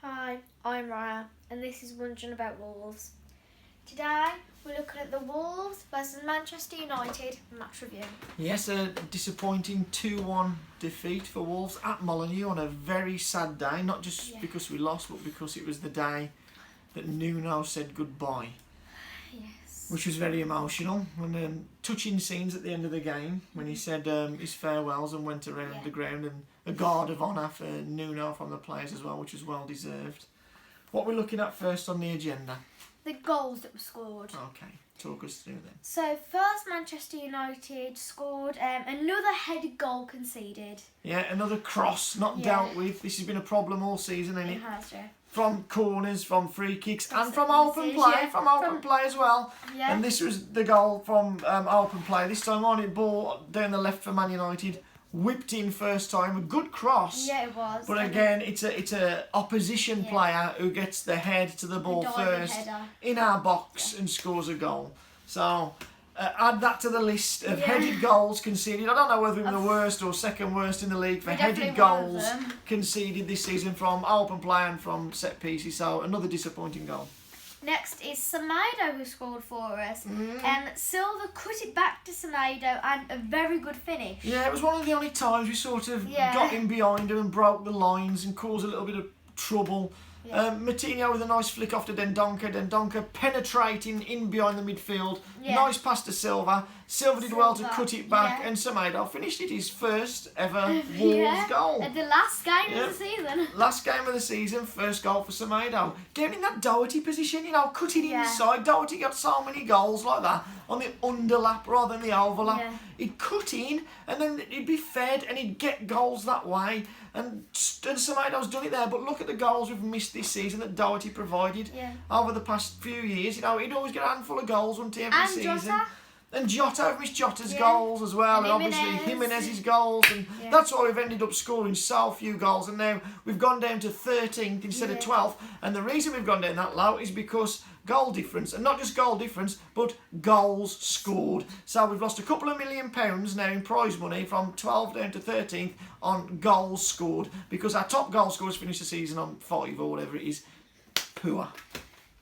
Hi, I'm Raya, and this is Wondering About Wolves. Today, we're looking at the Wolves versus Manchester United match review. Yes, a disappointing 2-1 defeat for Wolves at Molineux on a very sad day, not just because we lost, but because it was the day that Nuno'S said goodbye. Yes. Which was very emotional, and touching scenes at the end of the game when he said his farewells and went around the ground, and a guard of honour for Nuno from the players as well, which was well deserved. What we're looking at first on the agenda? The goals that were scored. Okay, talk us through them. So, first Manchester United scored another headed goal conceded. Yeah, another cross not dealt with. This has been a problem all season, isn't it? It has, yeah. From corners, from free kicks, That's and from it, open this is, play, yeah. from open play as well. Yeah. And this was the goal from open play. This time on it, ball down the left for Man United, whipped in first time, a good cross. Yeah, it was. But again, it's a opposition player who gets the head to the ball first in our box and scores a goal. So add that to the list of headed goals conceded. I don't know whether we're the worst or second worst in the league for headed goals conceded this season from open play and from set pieces. So another disappointing goal. Next is Semedo, who scored for us. Silva cut it back to Semedo, and a very good finish. Yeah, it was one of the only times we sort of got in behind him and broke the lines and caused a little bit of trouble. Matinho with a nice flick off to Dendoncker penetrating in behind the midfield. Nice pass to Silva. Silva did well to cut it back, and Semedo finished it, his first ever Wolves goal. At the last game of the season. Last game of the season, first goal for Semedo. Getting in that Doherty position, cut it inside. Doherty got so many goals like that on the underlap rather than the overlap. He'd cut in and then he'd be fed and he'd get goals that way. And Semedo's done it there, but look at the goals we've missed this season that Doherty provided over the past few years. He'd always get a handful of goals, wouldn't he, every season. Jota. And Jota, we've missed Jota's goals as well, and obviously Jimenez's goals, and that's why we've ended up scoring so few goals, and now we've gone down to 13th instead of 12th, and the reason we've gone down that low is because goal difference, and not just goal difference, but goals scored. So we've lost a couple of £1 million now in prize money from 12th down to 13th on goals scored, because our top goal scorers finished the season on 5 or whatever it is. Poor.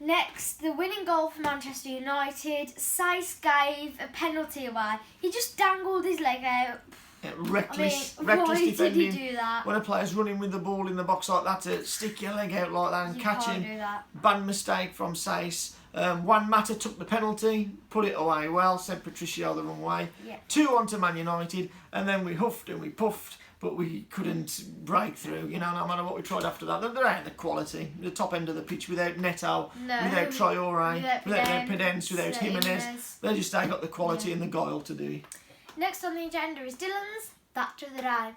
Next, the winning goal for Manchester United. Saïss gave a penalty away. He just dangled his leg out. Reckless why defending. did he do that? When a player's running with the ball in the box like that, to stick your leg out like that and catch him. Bad mistake from Saïss. Juan Mata took the penalty, put it away well, sent Patricio the wrong way. 2-1 to Man United, and then we huffed and we puffed, but we couldn't break through, no matter what we tried after that. They're out the quality, the top end of the pitch, without Neto, without Traoré, without Pedence, without Jimenez. They just ain't got the quality and the guile to do it. Next on the agenda is Dylan's Fact of the Day.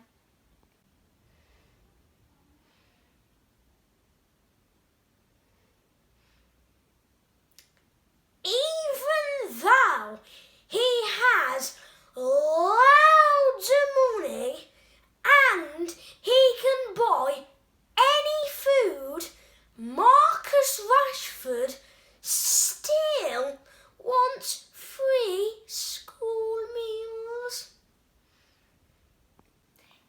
Even though he has loads of money and he can buy any food, Marcus Rashford still wants free school meals.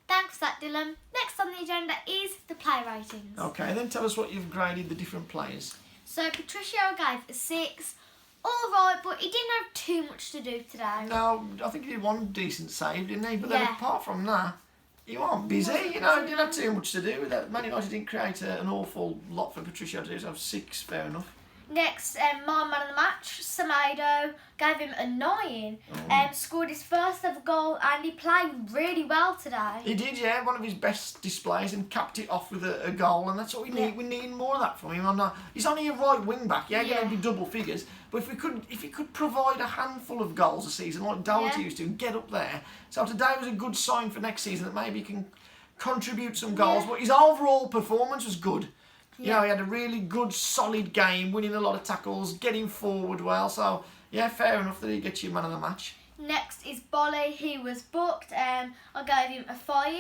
Thanks for that, Dylan. Next on the agenda is the play ratings. Okay, then tell us what you've graded the different players. So Patricio gave a 6. All right, but he didn't have too much to do today. No, I think he did one decent save, didn't he? But then apart from that, he wasn't busy. He didn't have too much to do with that. Man United didn't create an awful lot for Patricio to do, so 6, fair enough. Next, my man of the match, Semedo, gave him a 9. Scored his first ever goal, and he played really well today. He did, one of his best displays, and capped it off with a goal, and that's what we need. We need more of that from him. He's only a right wing back, going to be double figures. But if he could provide a handful of goals a season like Doherty used to, and get up there. So today was a good sign for next season that maybe he can contribute some goals. But his overall performance was good. He had a really good, solid game, winning a lot of tackles, getting forward well. So, fair enough that he gets you man of the match. Next is Bolly. He was booked. I gave him a 5.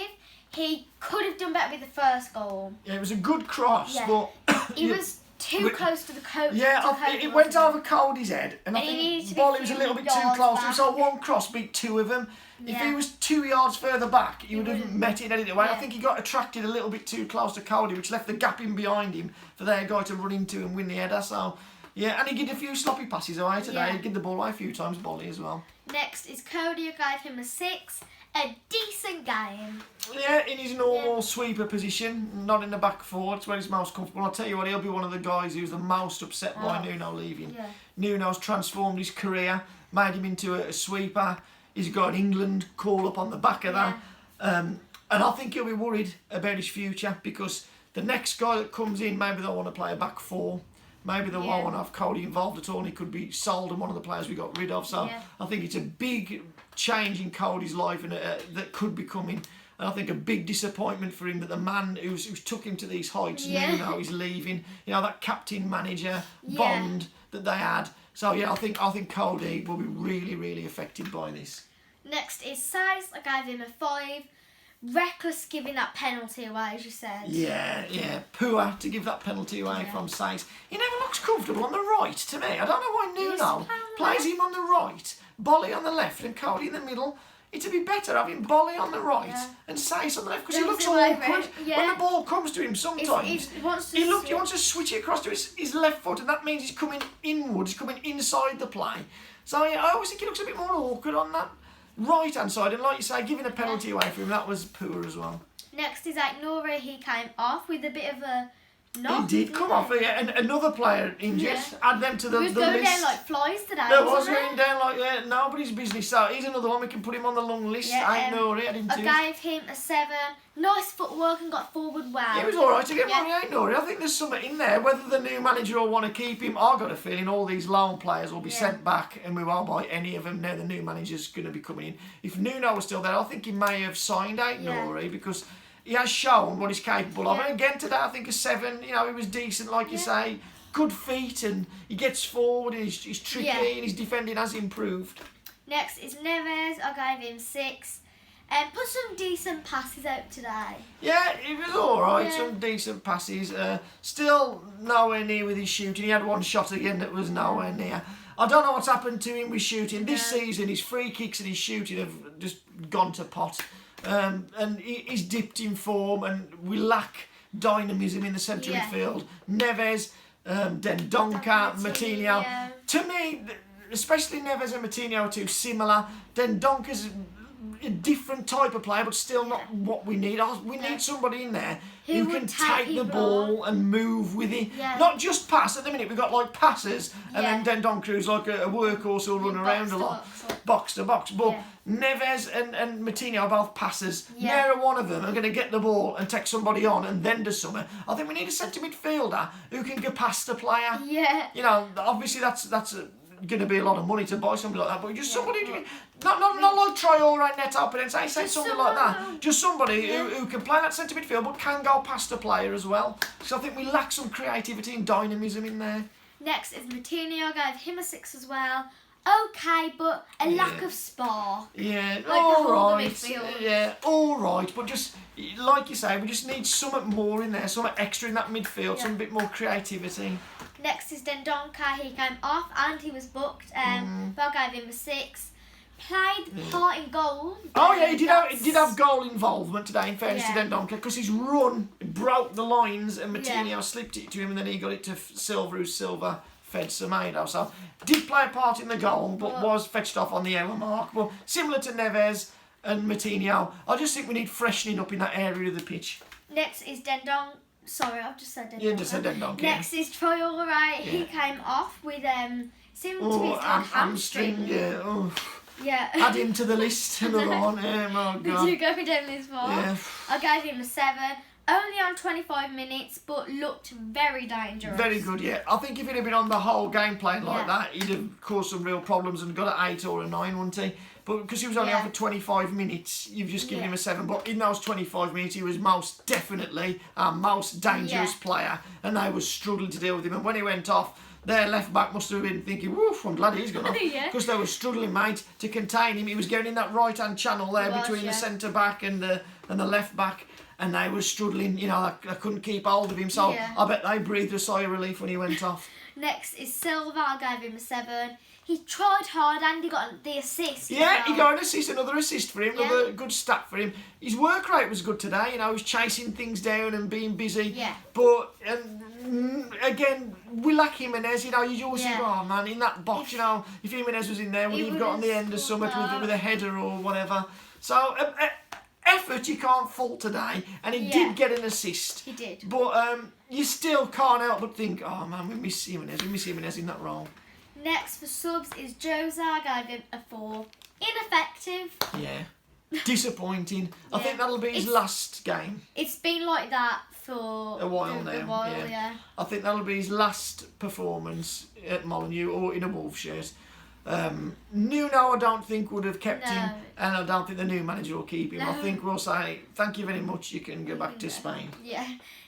He could have done better with the first goal. Yeah, it was a good cross, but... He was too close to the coach. It went over Cody's head, and I think Bolly was a little bit too close to him. So one cross beat two of them. If he was 2 yards further back, he would have met it anyway. I think he got attracted a little bit too close to Cody, which left the gap in behind him for their guy to run into and win the header. So, yeah, and he did a few sloppy passes away today. Yeah. He did the ball away a few times, Bolly as well. Next is Cody, I gave him a 6. A decent game. Yeah, in his normal sweeper position, not in the back four. It's where he's most comfortable. I'll tell you what, he'll be one of the guys who's the most upset by Nuno leaving. Yeah. Nuno's transformed his career, made him into a sweeper. He's got an England call up on the back of that. And I think he'll be worried about his future because the next guy that comes in, maybe they'll want to play a back four. Maybe they won't want to have Cody involved at all and he could be sold and one of the players we got rid of. So I think it's a big change in Cody's life and that could be coming. And I think a big disappointment for him that the man who's took him to these heights now is leaving. You know, that captain-manager bond that they had. So, yeah, I think Cody will be really, really affected by this. Next is Size. I gave him a 5. Reckless giving that penalty away, as you said. Yeah. Poor to give that penalty away from Size. He never looks comfortable on the right to me. I don't know why Nuno plays him on the right, Bolly on the left and Cody in the middle. It'd be better having Bolly on the right and Size on the left because he looks awkward. When the ball comes to him sometimes, he wants to switch it across to his left foot and that means he's coming inwards, he's coming inside the play. So yeah, I always think he looks a bit more awkward on that right hand side and like you say, giving a penalty away for him, that was poor as well. Next is Nora. He came off with a bit of a knock. He did come off, and another player injured. Add them to the list. He was going down like flies today. There was going down like nobody's business. So he's another one we can put him on the long list. I gave him a 7. Nice footwork and got forward well. He was all right to get money, ain't Nori? I think there's something in there. Whether the new manager will want to keep him, I've got a feeling all these loan players will be sent back and we won't buy any of them. Now the new manager's going to be coming in. If Nuno was still there, I think he may have signed out Nori because he has shown what he's capable of. And again today, I think a 7. You know, he was decent, like you say. Good feet and he gets forward and he's tricky and his defending has improved. Next is Neves. I gave him 6. Put some decent passes out today. Yeah, it was alright, some decent passes. Still nowhere near with his shooting. He had one shot again that was nowhere near. I don't know what's happened to him with shooting. This season, his free kicks and his shooting have just gone to pot. And he's dipped in form and we lack dynamism in the centre midfield. Neves, Dendoncker, Moutinho. To me, especially Neves and Moutinho are too similar. Dendoncker's a different type of player, but still not what we need. We need somebody in there who can take the ball and move with it. Not just pass. At the minute we've got like passers and then Dendoncker who's like a workhorse who'll run around a lot. Box to box. But Neves and Moutinho are both passers. Neither one of them are going to get the ball and take somebody on and then do something. I think we need a centre midfielder who can get past the player. You know, obviously that's going to be a lot of money to buy somebody like that, but just somebody not like Traore and Neto, but say something like that. Just somebody who can play that centre midfield but can go past the player as well. So I think we lack some creativity and dynamism in there. Next is Moutinho. I gave him a 6 as well. Okay, but a lack of spark. Yeah, like alright. Yeah, alright, but just like you say, we just need something more in there, something extra in that midfield, some bit more creativity. Next is Dendoncker. He came off and he was booked. But I gave him a 6. Played part in goal. Oh yeah, he did have goal involvement today in fairness to Dendoncker because his run broke the lines and Moutinho slipped it to him and then he got it to Silva, who's Silva fed Semedo. So did play a part in the goal but was fetched off on the hour mark. But similar to Neves and Moutinho, I just think we need freshening up in that area of the pitch. Next is Dendoncker. Sorry, I've just said Dendoncker. You just said Dendoncker. Next is Traore. He came off with seemed to be a hamstring. Add him to the list. Another one. Oh God. You go down this far. I gave him a 7. Only on 25 minutes, but looked very dangerous. Very good, yeah. I think if he'd have been on the whole game playing like that, he'd have caused some real problems and got an 8 or a 9, wouldn't he? But because he was only on for 25 minutes, you've just given him a 7. But in those 25 minutes, he was most definitely our most dangerous player, and they were struggling to deal with him. And when he went off, their left back must have been thinking, woof, I'm glad he's gone off. Yeah. Because they were struggling, mate, to contain him. He was going in that right-hand channel there He was, between yeah. the centre-back and the left back. And they were struggling, you know, they couldn't keep hold of him. So Yeah. I bet they breathed a sigh of relief when he went off. Next is Silva. I gave him a 7. He tried hard and he got the assist. Yeah, as he well. got an assist, another assist for him, Yeah. another good stat for him. His work rate was good today, you know, he was chasing things down and being busy. Yeah. But, again, we lack Jimenez, you know, you always think, Yeah. oh man, in that box, you know, if Jimenez was in there, would he have got on the end of scored something with a that. header or whatever? So, effort you can't fault today, and he Yeah. did get an assist. He did. But you still can't help but think, oh man, we miss Jimenez in that role. Next for subs is Jose. I gave him a 4. Ineffective. Yeah. Disappointing. I Yeah. think that'll be his It's- last game. It's been like that for A while now, yeah. I think that'll be his last performance at Molineux or in a Wolves shirt. Nuno, I don't think would have kept him, and I don't think the new manager will keep him. I No. think we'll say, thank you very much, you can go back to Spain. Yeah.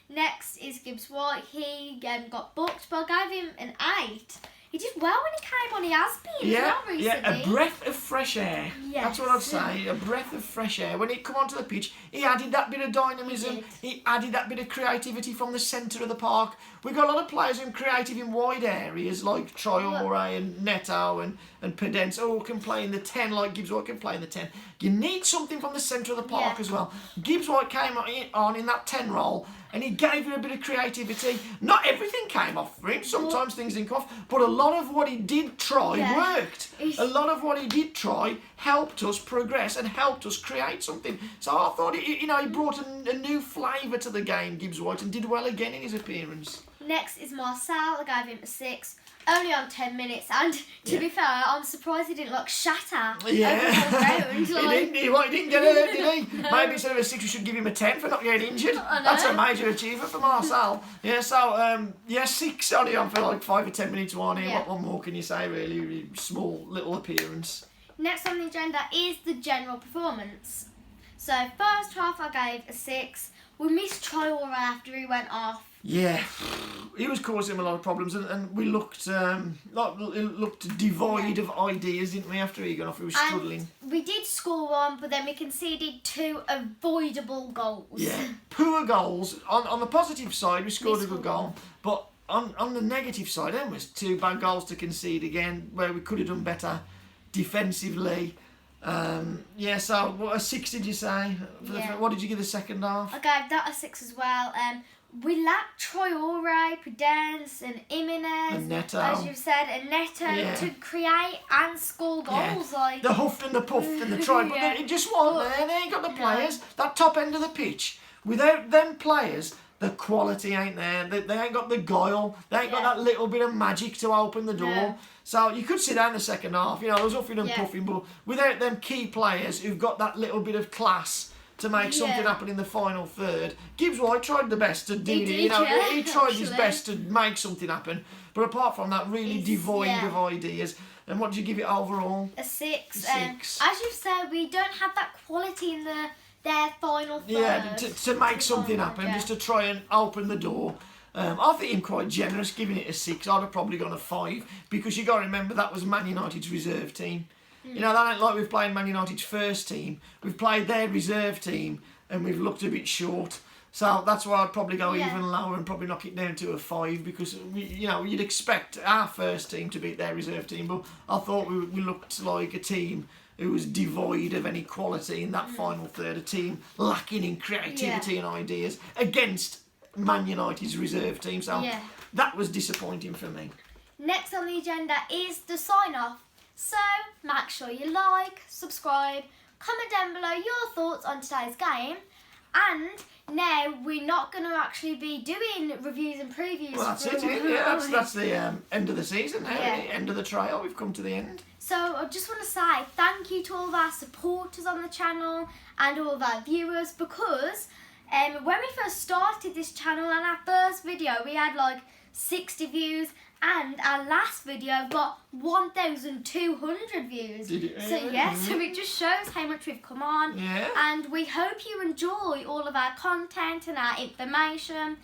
Next is Gibbs White. He got booked, but I gave him an 8. He did well when he came on. He has been Yeah, well recently. a breath of fresh air. Yes. That's what I'd say, a breath of fresh air. When he come onto the pitch, he added that bit of dynamism, he added that bit of creativity from the centre of the park. We've got a lot of players who are creative in wide areas, like Traore and Neto and Pedence, all can play in the 10, like Gibbs White can play in the 10. You need something from the centre of the park Yeah. as well. Gibbs White came on in that 10 role, and he gave it a bit of creativity. Not everything came off for him. Sometimes things didn't come off, but a lot of what he did try worked. A lot of what he did try helped us progress and helped us create something. So I thought, he brought a new flavour to the game, Gibbs White, and did well again in his appearance. Next is Marcel. I gave him a 6. Only on 10 minutes, and to be fair, I'm surprised he didn't shatter over the round. He didn't get hurt, did he? Maybe instead of a 6, we should give him a 10 for not getting injured. I know. That's a major achievement for Marcel. Yeah, so 6 only on for 5 or 10 minutes one here. Yeah. What more can you say, really? Small little appearance. Next on the agenda is the general performance. So first half I gave a 6. We missed Traore after he went off. Yeah, he was causing him a lot of problems, and we looked devoid of ideas, didn't we? After he got off, we were struggling. And we did score 1, but then we conceded 2 avoidable goals. Yeah, poor goals. On the positive side, we scored a good scored goal, but on the negative side, there was 2 bad goals to concede again, where we could have done better defensively. So what a 6 did you say? What did you give the second half? I gave that a 6 as well. We lacked Traore, Prudence and Jimenez, And Neto. as you've said, and Neto to create and score goals. Yeah. The huff and the puff and the try, but it just wasn't there. They ain't got the players. That top end of the pitch, without them players, the quality ain't there. They ain't got the guile. They ain't got that little bit of magic to open the door. No. So you could sit down the second half. There was huffing and puffing, but without them key players who've got that little bit of class to make something happen in the final third. Gibbs White tried the best to do it. He tried his best to make something happen. But apart from that, really devoid of ideas. And what did you give it overall? A 6. 6. As you've said, we don't have that quality in their final third. Yeah, to make something happen, just to try and open the door. I think I'm quite generous giving it a 6. I'd have probably gone a 5, because you got to remember that was Man United's reserve team. That ain't like we've played Man United's first team. We've played their reserve team and we've looked a bit short. So that's why I'd probably go even lower and probably knock it down to a 5, because you'd expect our first team to beat their reserve team, but I thought we looked like a team who was devoid of any quality in that final third, a team lacking in creativity and ideas against Man United's reserve team. So that was disappointing for me. Next on the agenda is the sign-off. So, make sure you like, subscribe, comment down below your thoughts on today's game. And now we're not going to actually be doing reviews and previews. Well, that's it. That's the end of the season now. End of the trial. We've come to the end. So I just want to say thank you to all of our supporters on the channel and all of our viewers, because when we first started this channel and our first video we had 60 views, and our last video got 1,200 views. Did it? So so it just shows how much we've come on. Yeah. And we hope you enjoy all of our content and our information.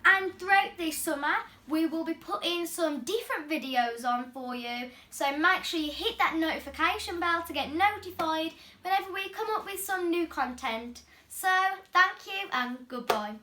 And throughout this summer, we will be putting some different videos on for you. So make sure you hit that notification bell to get notified whenever we come up with some new content. So thank you and goodbye.